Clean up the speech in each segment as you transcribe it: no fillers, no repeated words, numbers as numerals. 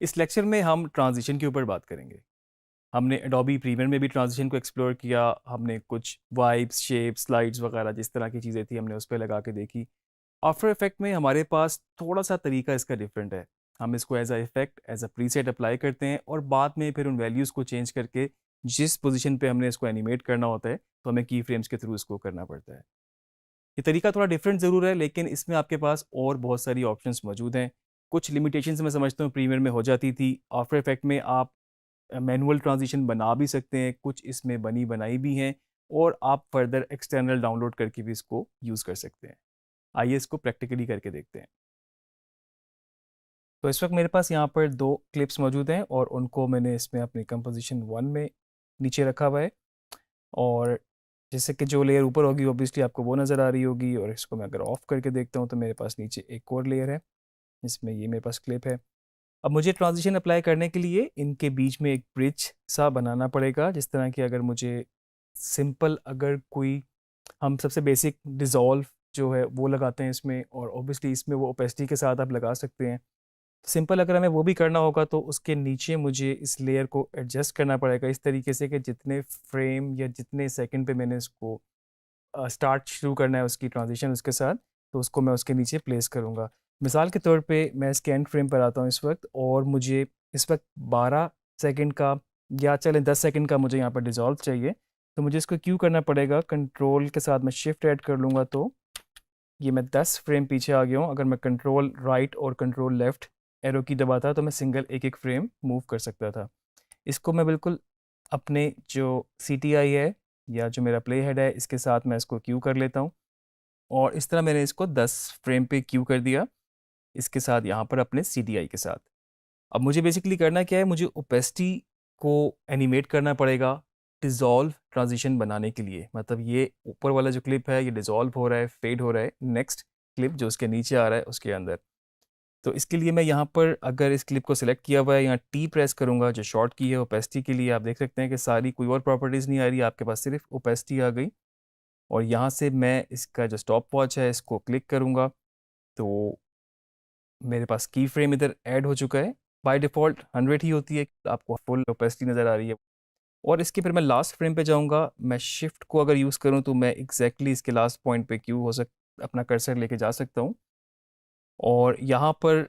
इस लेक्चर में हम ट्रांजिशन के ऊपर बात करेंगे। हमने एडोबी प्रीमियर में भी ट्रांजिशन को एक्सप्लोर किया। हमने कुछ वाइब्स, शेप्स, स्लाइड्स वगैरह जिस तरह की चीज़ें थी हमने उस पे लगा के देखी। आफ्टर इफेक्ट में हमारे पास थोड़ा-सा तरीका इसका डिफरेंट है। हम इसको as a effect, as a preset apply करते हैं और बाद में फिर उन वैल्यूज़ को चेंज करके जिस पोज़ीशन पे हमने इसको एनिमेट करना होता है, तो हमें की फ्रेम्स के थ्रू इसको करना पड़ता है। ये तरीका थोड़ा डिफरेंट ज़रूर है, लेकिन इसमें आपके पास और बहुत सारी ऑप्शंस मौजूद हैं। कुछ लिमिटेशंस मैं समझता हूँ प्रीमियर में हो जाती थी। आफ्टर इफेक्ट में आप मैनुअल ट्रांजिशन बना भी सकते हैं, कुछ इसमें बनी बनाई भी हैं और आप फर्दर एक्सटर्नल डाउनलोड करके भी इसको यूज़ कर सकते हैं। आइए इसको प्रैक्टिकली करके देखते हैं। तो इस वक्त मेरे पास यहाँ पर 2 क्लिप्स मौजूद हैं और उनको मैंने इसमें अपनी कंपोज़िशन 1 में नीचे रखा हुआ है और जैसे कि जो लेयर ऊपर होगी ऑब्वियसली आपको वो नज़र आ रही होगी और इसको मैं अगर ऑफ करके देखता हूँ तो मेरे पास नीचे एक और लेयर है, जिसमें ये मेरे पास क्लिप है। अब मुझे ट्रांज़िशन अप्लाई करने के लिए इनके बीच में एक ब्रिज सा बनाना पड़ेगा, जिस तरह की अगर मुझे सिंपल अगर कोई हम सबसे बेसिक डिज़ोल्व जो है वो लगाते हैं इसमें और ऑब्वियसली इसमें वो ओपेसिटी के साथ आप लगा सकते हैं। सिंपल अगर हमें वो भी करना होगा तो उसके नीचे मुझे इस लेयर को एडजस्ट करना पड़ेगा इस तरीके से कि जितने फ्रेम या जितने सेकंड पे मैंने इसको स्टार्ट शुरू करना है उसकी ट्रांजिशन उसके साथ, तो उसको मैं उसके नीचे प्लेस करूँगा। मिसाल के तौर पे मैं इसके एंड फ्रेम पर आता हूँ इस वक्त और मुझे इस वक्त 12 सेकंड का या चलें 10 सेकंड का मुझे यहाँ पर डिज़ोल्व चाहिए, तो मुझे इसको क्यों करना पड़ेगा, कंट्रोल के साथ मैं शिफ्ट ऐड कर लूँगा तो ये मैं 10 फ्रेम पीछे आ गया हूँ। अगर मैं कंट्रोल राइट और कंट्रोल लेफ़्ट एरो की दबाता तो मैं सिंगल एक-एक फ्रेम मूव कर सकता था। इसको मैं बिल्कुल अपने जो CTI है या जो मेरा प्ले हेड है इसके साथ मैं इसको क्यू कर लेता हूँ और इस तरह मैंने इसको 10 फ्रेम पे क्यू कर दिया, इसके साथ यहाँ पर अपने CTI के साथ। अब मुझे बेसिकली करना क्या है, मुझे ओपेसिटी को एनिमेट करना पड़ेगा डिज़ोल्व ट्रांज़िशन बनाने के लिए। मतलब ये ऊपर वाला जो क्लिप है ये डिज़ोल्व हो रहा है, फेड हो रहा है, नेक्स्ट क्लिप जो उसके नीचे आ रहा है उसके अंदर। तो इसके लिए मैं यहाँ पर अगर इस क्लिप को सिलेक्ट किया हुआ है, यहाँ टी प्रेस करूँगा जो शॉर्ट की है ओपेसिटी के लिए, आप देख सकते हैं कि सारी कोई और प्रॉपर्टीज़ नहीं आ रही है, आपके पास सिर्फ ओपेसिटी आ गई। और यहाँ से मैं इसका जो स्टॉप वॉच है इसको क्लिक करूँगा तो मेरे पास की फ्रेम इधर ऐड हो चुका है। बाय डिफ़ॉल्ट 100 ही होती है, आपको फुल ओपेसिटी नज़र आ रही है। और इसके फिर मैं लास्ट फ्रेम पे जाऊँगा, मैं शिफ्ट को अगर यूज़ करूँ तो मैं एग्ज़ैक्टली इसके लास्ट पॉइंट पे क्यू हो सक अपना कर्सर लेके जा सकता हूँ। और यहाँ पर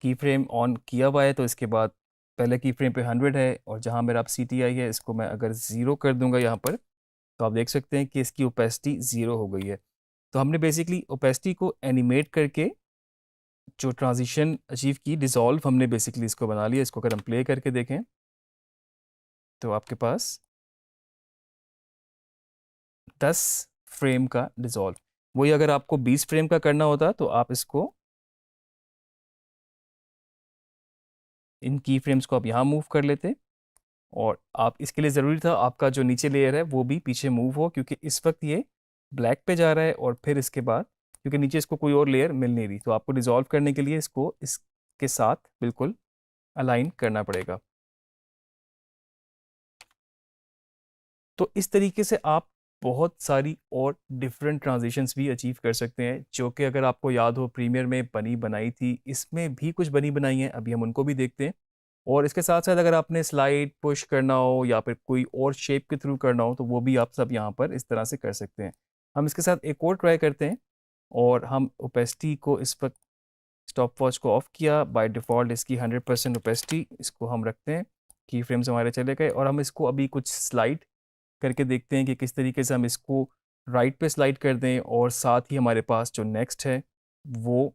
की फ्रेम ऑन किया हुआ है तो इसके बाद पहले की फ्रेम पे 100 है और जहाँ मेरा अब CTI है इसको मैं अगर 0 कर दूँगा यहाँ पर, तो आप देख सकते हैं कि इसकी ओपेसिटी 0 हो गई है। तो हमने बेसिकली ओपेसिटी को एनिमेट करके जो ट्रांजिशन अचीव की, डिज़ोल्व हमने बेसिकली इसको बना लिया। इसको अगर हम प्ले करके देखें, तो आपके पास 10 फ्रेम का डिज़ोल्व। वही अगर आपको 20 फ्रेम का करना होता तो आप इसको इन की फ्रेम्स को आप यहाँ मूव कर लेते और आप इसके लिए ज़रूरी था आपका जो नीचे लेयर है वो भी पीछे मूव हो, क्योंकि इस वक्त ये ब्लैक पे जा रहा है और फिर इसके बाद क्योंकि नीचे इसको कोई और लेयर मिल नहीं रही, तो आपको डिज़ोल्व करने के लिए इसको इसके साथ बिल्कुल अलाइन करना पड़ेगा। तो इस तरीके से आप बहुत सारी और डिफरेंट ट्रांजिशंस भी अचीव कर सकते हैं, जो कि अगर आपको याद हो प्रीमियर में बनी बनाई थी, इसमें भी कुछ बनी बनाई हैं, अभी हम उनको भी देखते हैं। और इसके साथ साथ अगर आपने स्लाइड पुश करना हो या फिर कोई और शेप के थ्रू करना हो तो वो भी आप सब यहाँ पर इस तरह से कर सकते हैं। हम इसके साथ एक और ट्राई करते हैं और हम ओपेसिटी को इस वक्त स्टॉप वॉच को ऑफ किया, बाय डिफ़ॉल्ट इसकी 100% ओपेसिटी इसको हम रखते हैं। की फ्रेम्स हमारे चले गए और हम इसको अभी कुछ स्लाइड करके देखते हैं कि किस तरीके से हम इसको राइट पे स्लाइड कर दें और साथ ही हमारे पास जो नेक्स्ट है वो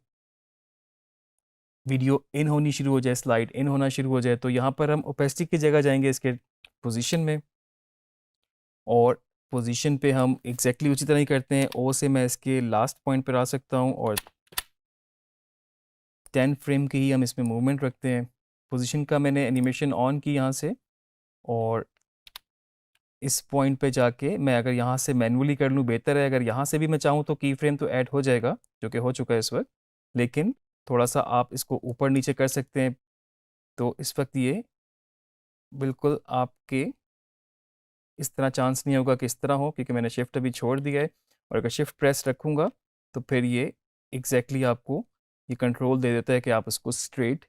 वीडियो इन होनी शुरू हो जाए, स्लाइड इन होना शुरू हो जाए। तो यहाँ पर हम ओपेसिटी की जगह जाएंगे इसके पोजीशन में और पोजीशन पे हम एग्जैक्टली उसी तरह ही करते हैं। ओ से मैं इसके लास्ट पॉइंट पर आ सकता हूँ और 10 फ्रेम की ही हम इसमें मूवमेंट रखते हैं। पोजीशन का मैंने एनिमेशन ऑन की यहाँ से और इस पॉइंट पे जाके मैं अगर यहाँ से मैन्युअली कर लूँ बेहतर है, अगर यहाँ से भी मैं चाहूँ तो की फ्रेम तो ऐड हो जाएगा, जो कि हो चुका है इस वक्त, लेकिन थोड़ा सा आप इसको ऊपर नीचे कर सकते हैं। तो इस वक्त ये बिल्कुल आपके इस तरह चांस नहीं होगा कि इस तरह हो, क्योंकि मैंने शिफ्ट अभी छोड़ दिया है और अगर शिफ्ट प्रेस रखूँगा तो फिर ये एग्जैक्टली आपको ये कंट्रोल दे देता है कि आप इसको स्ट्रेट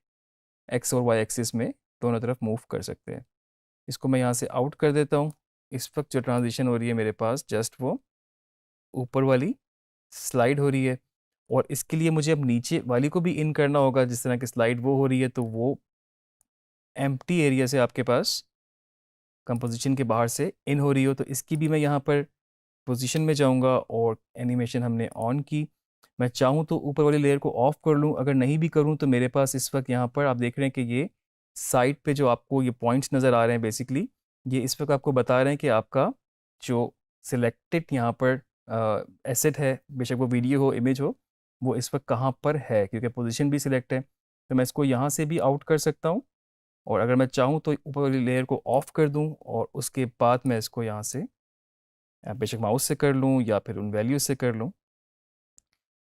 एक्स और वाई एक्सिस में दोनों तरफ मूव कर सकते हैं। इसको मैं यहाँ से आउट कर देता हूँ। इस वक्त जो ट्रांजिशन हो रही है मेरे पास जस्ट वो ऊपर वाली स्लाइड हो रही है, और इसके लिए मुझे अब नीचे वाली को भी इन करना होगा। जिस तरह की स्लाइड वो हो रही है तो वो एम्प्टी एरिया से आपके पास कंपोजिशन के बाहर से इन हो रही हो, तो इसकी भी मैं यहाँ पर पोजीशन में जाऊँगा और एनिमेशन हमने ऑन की। मैं चाहूँ तो ऊपर वाली लेयर को ऑफ कर लूँ, अगर नहीं भी करूँ तो मेरे पास इस वक्त यहाँ पर आप देख रहे हैं कि ये साइड पे जो आपको ये पॉइंट्स नज़र आ रहे हैं, बेसिकली ये इस वक्त आपको बता रहे हैं कि आपका जो सिलेक्टेड यहाँ पर एसेट है, बेशक वो वीडियो हो इमेज हो, वो इस वक्त कहाँ पर है, क्योंकि पोजीशन भी सिलेक्ट है। तो मैं इसको यहाँ से भी आउट कर सकता हूँ, और अगर मैं चाहूँ तो ऊपर वाली लेयर को ऑफ कर दूँ और उसके बाद मैं इसको यहाँ से बेशक माउस से कर लूँ या फिर उन वैल्यूज से कर लूँ।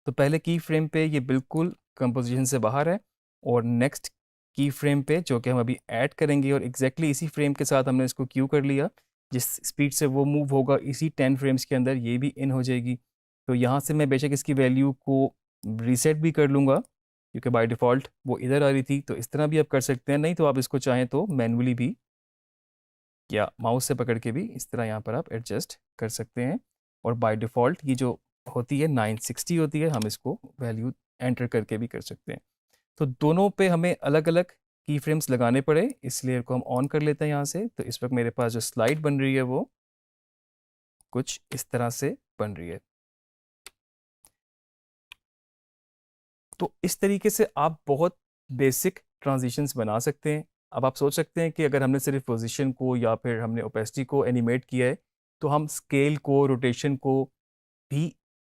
तो पहले की फ्रेम पे ये बिल्कुल कंपोजिशन से बाहर है, और नेक्स्ट की फ्रेम पे जो कि हम अभी ऐड करेंगे, और एग्जैक्टली इसी फ्रेम के साथ हमने इसको क्यू कर लिया, जिस स्पीड से वो मूव होगा इसी 10 फ्रेम्स के अंदर ये भी इन हो जाएगी। तो यहाँ से मैं बेशक इसकी वैल्यू को रीसेट भी कर लूँगा, क्योंकि बाय डिफ़ॉल्ट वो इधर आ रही थी। तो इस तरह भी आप कर सकते हैं, नहीं तो आप इसको चाहें तो मैनुअली भी या माउस से पकड़ के भी इस तरह यहाँ पर आप एडजस्ट कर सकते हैं। और बाय डिफ़ॉल्ट ये जो होती है 960 होती है, हम इसको वैल्यू एंटर करके भी कर सकते हैं। तो दोनों पे हमें अलग अलग की फ्रेम्स लगाने पड़े, इस लेयर को हम ऑन कर लेते हैं यहाँ से। तो इस वक्त मेरे पास जो स्लाइड बन रही है वो कुछ इस तरह से बन रही है। तो इस तरीके से आप बहुत बेसिक ट्रांजिशंस बना सकते हैं। अब आप सोच सकते हैं कि अगर हमने सिर्फ पोजीशन को या फिर हमने ओपेसिटी को एनिमेट किया है, तो हम स्केल को, रोटेशन को भी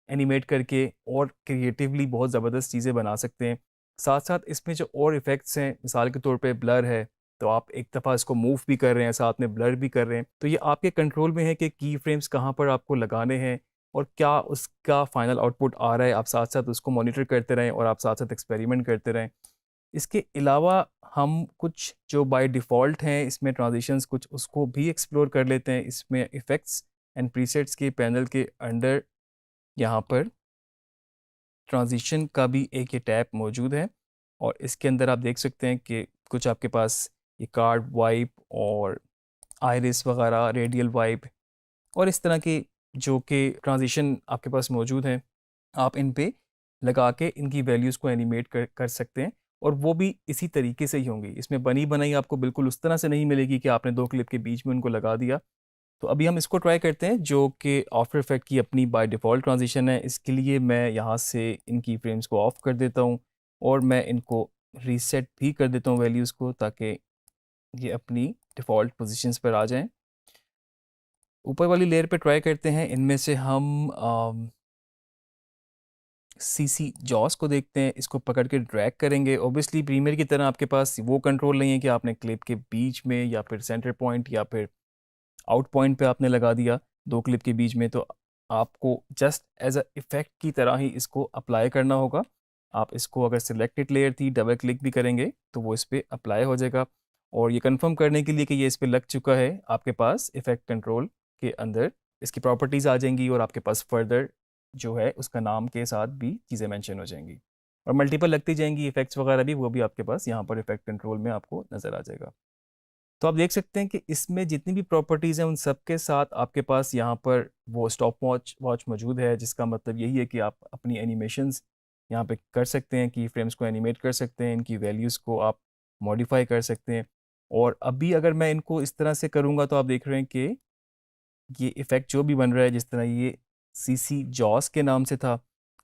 एनिमेट करके और क्रिएटिवली बहुत ज़बरदस्त चीज़ें बना सकते हैं। साथ साथ इसमें जो और इफ़ेक्ट्स हैं, मिसाल के तौर पे ब्लर है, तो आप एक दफ़ा इसको मूव भी कर रहे हैं, साथ में ब्लर भी कर रहे हैं, तो ये आपके कंट्रोल में है कि की फ्रेम्स कहाँ पर आपको लगाने हैं और क्या उसका फाइनल आउटपुट आ रहा है। आप साथ साथ उसको मॉनिटर करते रहें और आप साथ साथ एक्सपेरिमेंट करते रहें। इसके अलावा हम कुछ जो बाय डिफ़ॉल्ट हैं इसमें ट्रांजिशंस, कुछ उसको भी एक्सप्लोर कर लेते हैं। इसमें इफ़ेक्ट्स एंड प्रीसेट्स के पैनल के अंडर यहाँ पर ट्रांजिशन का भी एक ये टैब मौजूद है, और इसके अंदर आप देख सकते हैं कि कुछ आपके पास ये कार्ड वाइप और आयरिस वगैरह, रेडियल वाइप और इस तरह के जो कि ट्रांजिशन आपके पास मौजूद हैं, आप इन पे लगा के इनकी वैल्यूज़ को एनिमेट कर सकते हैं, और वो भी इसी तरीके से ही होंगी। इसमें बनी बनाई आपको बिल्कुल उस तरह से नहीं मिलेगी कि आपने दो क्लिप के बीच में उनको लगा दिया। तो अभी हम इसको ट्राई करते हैं, जो कि आफ्टर इफेक्ट की अपनी बाय डिफ़ॉल्ट ट्रांजिशन है। इसके लिए मैं यहाँ से इन की फ्रेम्स को ऑफ कर देता हूँ, और मैं इनको रीसेट भी कर देता हूँ वैल्यूज़ को, ताकि ये अपनी डिफ़ॉल्ट पोजीशंस पर आ जाएं। ऊपर वाली लेयर पे ट्राई करते हैं, इनमें से हम सीसी जॉस को देखते हैं। इसको पकड़ के ड्रैग करेंगे। ऑब्वियसली प्रीमियर की तरह आपके पास वो कंट्रोल नहीं है कि आपने क्लिप के बीच में या फिर सेंटर पॉइंट या फिर आउट पॉइंट पे आपने लगा दिया दो क्लिप के बीच में। तो आपको जस्ट एज अ इफ़ेक्ट की तरह ही इसको अप्लाई करना होगा। आप इसको अगर सिलेक्टेड लेयर थी डबल क्लिक भी करेंगे तो वो इस पर अप्लाई हो जाएगा। और ये कंफर्म करने के लिए कि ये इस पर लग चुका है, आपके पास इफ़ेक्ट कंट्रोल के अंदर इसकी प्रॉपर्टीज़ आ जाएंगी, और आपके पास फर्दर जो है उसका नाम के साथ भी चीज़ें मेंशन हो जाएंगी, और मल्टीपल लगती जाएंगी इफ़ेक्ट्स वगैरह भी, वो भी आपके पास यहाँ पर इफ़ेक्ट कंट्रोल में आपको नज़र आ जाएगा। तो आप देख सकते हैं कि इसमें जितनी भी प्रॉपर्टीज़ हैं उन सब के साथ आपके पास यहाँ पर वो स्टॉप वॉच मौजूद है, जिसका मतलब यही है कि आप अपनी एनिमेशंस यहाँ पे कर सकते हैं, की फ्रेम्स को एनिमेट कर सकते हैं, इनकी वैल्यूज़ को आप मॉडिफाई कर सकते हैं। और अभी अगर मैं इनको इस तरह से करूँगा तो आप देख रहे हैं कि ये इफ़ेक्ट जो भी बन रहा है, जिस तरह ये सीसी जॉस के नाम से था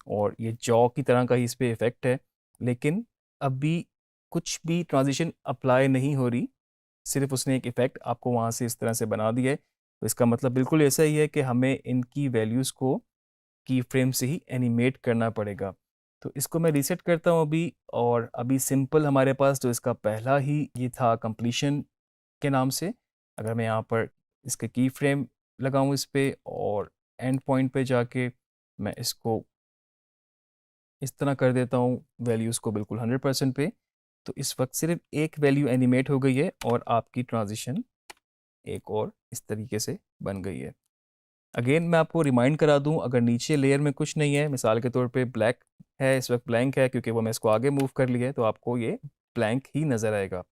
और ये जॉ की तरह का ही इस पर इफ़ेक्ट है, लेकिन अभी कुछ भी ट्रांजिशन अप्लाई नहीं हो रही, सिर्फ उसने एक इफ़ेक्ट आपको वहाँ से इस तरह से बना दिया है। तो इसका मतलब बिल्कुल ऐसा ही है कि हमें इनकी वैल्यूज़ को की फ्रेम से ही एनिमेट करना पड़ेगा। तो इसको मैं रीसेट करता हूँ अभी, और अभी सिंपल हमारे पास जो इसका पहला ही ये था कंप्लीशन के नाम से। अगर मैं यहाँ पर इसके की फ्रेम लगाऊँ इस पे और एंड पॉइंट पे जाके मैं इसको इस तरह कर देता हूँ वैल्यूज़ को बिल्कुल 100% पे, तो इस वक्त सिर्फ एक वैल्यू एनिमेट हो गई है और आपकी ट्रांजिशन एक और इस तरीके से बन गई है। अगेन मैं आपको रिमाइंड करा दूं, अगर नीचे लेयर में कुछ नहीं है, मिसाल के तौर पे ब्लैक है, इस वक्त ब्लैंक है क्योंकि वो मैं इसको आगे मूव कर लिया है, तो आपको ये ब्लैंक ही नज़र आएगा।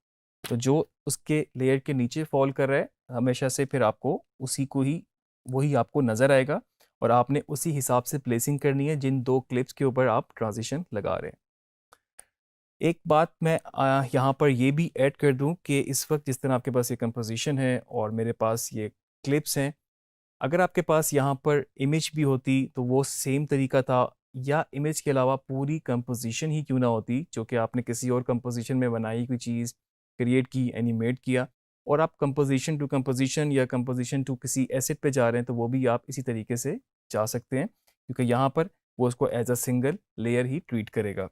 तो जो उसके लेयर के नीचे फॉल कर रहा है हमेशा से फिर आपको उसी को ही वही आपको नज़र आएगा और आपने उसी हिसाब से प्लेसिंग करनी है जिन 2 क्लिप्स के ऊपर आप ट्रांजिशन लगा रहे हैं। एक बात मैं यहाँ पर ये भी ऐड कर दूँ कि इस वक्त जिस तरह आपके पास ये कंपोजिशन है और मेरे पास ये क्लिप्स हैं, अगर आपके पास यहाँ पर इमेज भी होती तो वो सेम तरीका था, या इमेज के अलावा पूरी कंपोजिशन ही क्यों ना होती जो कि आपने किसी और कंपोजिशन में बनाई कोई चीज़ क्रिएट की, एनिमेट किया, और आप कंपोजिशन टू कंपोजिशन या कंपोजिशन टू किसी एसेट पे जा रहे हैं तो वो भी आप इसी तरीके से जा सकते हैं, क्योंकि यहाँ पर वो उसको एज अ सिंगल लेयर ही ट्रीट करेगा।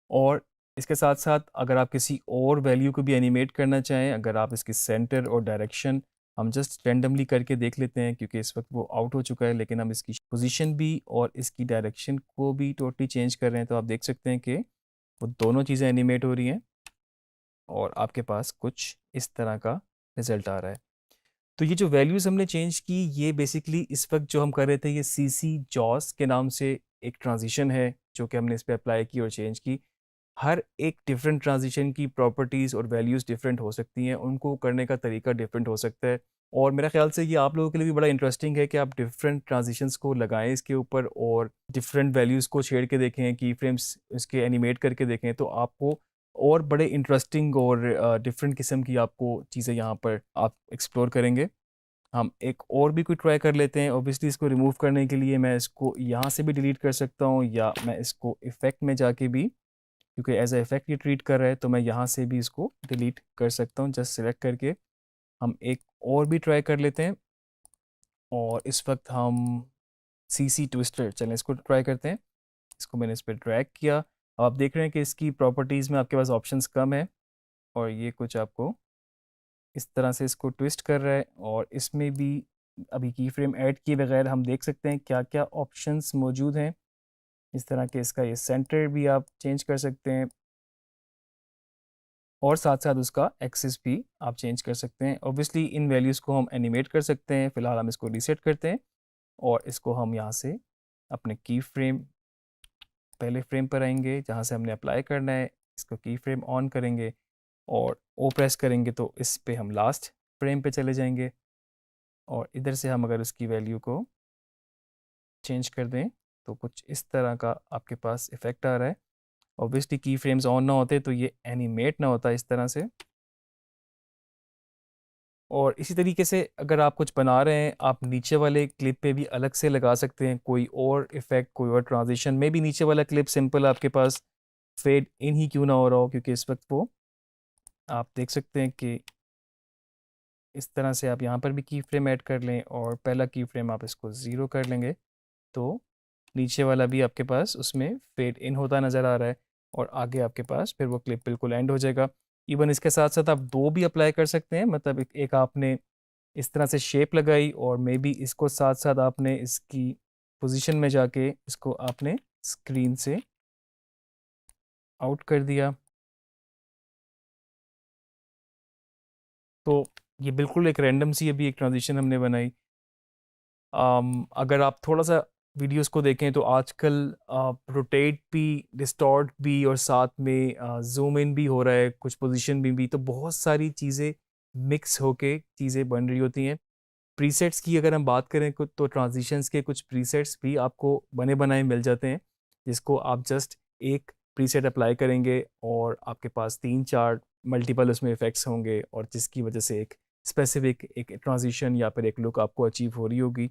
और इसके साथ साथ अगर आप किसी और वैल्यू को भी एनिमेट करना चाहें, अगर आप इसकी सेंटर और डायरेक्शन हम जस्ट रैंडमली करके देख लेते हैं क्योंकि इस वक्त वो आउट हो चुका है, लेकिन हम इसकी पोजीशन भी और इसकी डायरेक्शन को भी टोटली चेंज कर रहे हैं, तो आप देख सकते हैं कि वो दोनों चीज़ें एनिमेट हो रही हैं और आपके पास कुछ इस तरह का रिज़ल्ट आ रहा है। तो ये जो वैल्यूज़ हमने चेंज की, ये बेसिकली इस वक्त जो हम कर रहे थे ये CC जॉस के नाम से एक ट्रांजिशन है जो कि हमने इस पर अप्लाई की और चेंज की। हर एक डिफरेंट ट्रांजिशन की प्रॉपर्टीज़ और वैल्यूज़ डिफरेंट हो सकती हैं, उनको करने का तरीका डिफरेंट हो सकता है, और मेरा ख्याल से ये आप लोगों के लिए भी बड़ा इंटरेस्टिंग है कि आप डिफरेंट ट्रांजिशंस को लगाएं इसके ऊपर और डिफरेंट वैल्यूज़ को छेड़ के देखें, की फ्रेम्स इसके एनिमेट करके देखें, तो आपको और बड़े इंटरेस्टिंग और डिफरेंट किस्म की आपको चीज़ें यहाँ पर आप एक्सप्लोर करेंगे। हम एक और भी कोई ट्राई कर लेते हैं। ऑब्वियसली इसको रिमूव करने के लिए मैं इसको यहाँ से भी डिलीट कर सकता हूँ, या मैं इसको इफ़ेक्ट में जाके भी, क्योंकि एज अ इफ़ेक्ट ये ट्रीट कर रहा है, तो मैं यहाँ से भी इसको डिलीट कर सकता हूँ जस्ट सिलेक्ट करके। हम एक और भी ट्राई कर लेते हैं और इस वक्त हम CC ट्विस्टर, चलें इसको ट्राई करते हैं। इसको मैंने इस पर ड्रैग किया। अब आप देख रहे हैं कि इसकी प्रॉपर्टीज़ में आपके पास ऑप्शंस कम है और ये कुछ आपको इस तरह से इसको ट्विस्ट कर रहा है, और इसमें भी अभी की फ्रेम ऐड किए बगैर हम देख सकते हैं क्या क्या ऑप्शंस मौजूद हैं। इस तरह के इसका ये सेंटर भी आप चेंज कर सकते हैं और साथ साथ उसका एक्सिस भी आप चेंज कर सकते हैं। ऑब्वियसली इन वैल्यूज़ को हम एनिमेट कर सकते हैं। फ़िलहाल हम इसको रीसेट करते हैं और इसको हम यहाँ से अपने की फ्रेम पहले फ्रेम पर आएंगे जहाँ से हमने अप्लाई करना है, इसको की फ्रेम ऑन करेंगे और ओ प्रेस करेंगे तो इस पे हम लास्ट फ्रेम पे चले जाएंगे, और इधर से हम अगर उसकी वैल्यू को चेंज कर दें तो कुछ इस तरह का आपके पास इफ़ेक्ट आ रहा है। ऑब्वियसली की फ्रेम्स ऑन ना होते तो ये एनिमेट ना होता इस तरह से। और इसी तरीके से अगर आप कुछ बना रहे हैं, आप नीचे वाले क्लिप पे भी अलग से लगा सकते हैं कोई और इफ़ेक्ट, कोई और ट्रांजिशन में भी। नीचे वाला क्लिप सिंपल आपके पास फेड इन ही क्यों ना हो रहा हो, क्योंकि इस वक्त वो आप देख सकते हैं कि इस तरह से आप यहाँ पर भी की फ्रेम ऐड कर लें और पहला की फ्रेम आप इसको 0 कर लेंगे तो नीचे वाला भी आपके पास उसमें फेड इन होता नज़र आ रहा है, और आगे आपके पास फिर वो क्लिप बिल्कुल एंड हो जाएगा। इवन इसके साथ साथ आप 2 भी अप्लाई कर सकते हैं, मतलब एक आपने इस तरह से शेप लगाई और मे बी इसको साथ साथ आपने इसकी पोजीशन में जाके इसको आपने स्क्रीन से आउट कर दिया, तो ये बिल्कुल एक रैंडम सी अभी एक ट्रांजिशन हमने बनाई। अगर आप थोड़ा सा वीडियोस को देखें तो आजकल रोटेट भी, डिस्टॉर्ट भी, और साथ में जूम इन भी हो रहा है, कुछ पोजीशन भी, तो बहुत सारी चीज़ें मिक्स होके चीज़ें बन रही होती हैं। प्रीसेट्स की अगर हम बात करें तो ट्रांजिशंस के कुछ प्रीसेट्स भी आपको बने बनाए मिल जाते हैं, जिसको आप जस्ट एक प्रीसेट अप्लाई करेंगे और आपके पास 3-4 मल्टीपल उसमें इफ़ेक्ट्स होंगे, और जिसकी वजह से एक स्पेसिफिक एक ट्रांजिशन या फिर एक लुक आपको अचीव हो रही होगी।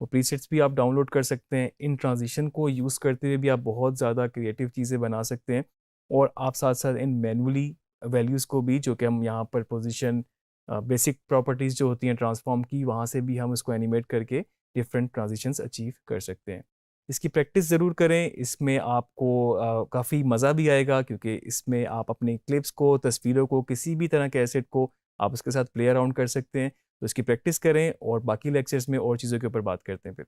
वो प्रीसेट्स भी आप डाउनलोड कर सकते हैं। इन ट्रांजिशन को यूज़ करते हुए भी आप बहुत ज़्यादा क्रिएटिव चीज़ें बना सकते हैं, और आप साथ साथ इन मैनुअली वैल्यूज़ को भी, जो कि हम यहाँ पर पोजीशन बेसिक प्रॉपर्टीज़ जो होती हैं ट्रांसफॉर्म की, वहाँ से भी हम उसको एनिमेट करके डिफरेंट ट्रांजिशंस अचीव कर सकते हैं। इसकी प्रैक्टिस ज़रूर करें, इसमें आपको काफ़ी मज़ा भी आएगा, क्योंकि इसमें आप अपने क्लिप्स को, तस्वीरों को, किसी भी तरह के एसेट को आप उसके साथ प्ले अराउंड कर सकते हैं। तो इसकी प्रैक्टिस करें और बाकी लेक्चर्स में और चीज़ों के ऊपर बात करते हैं फिर।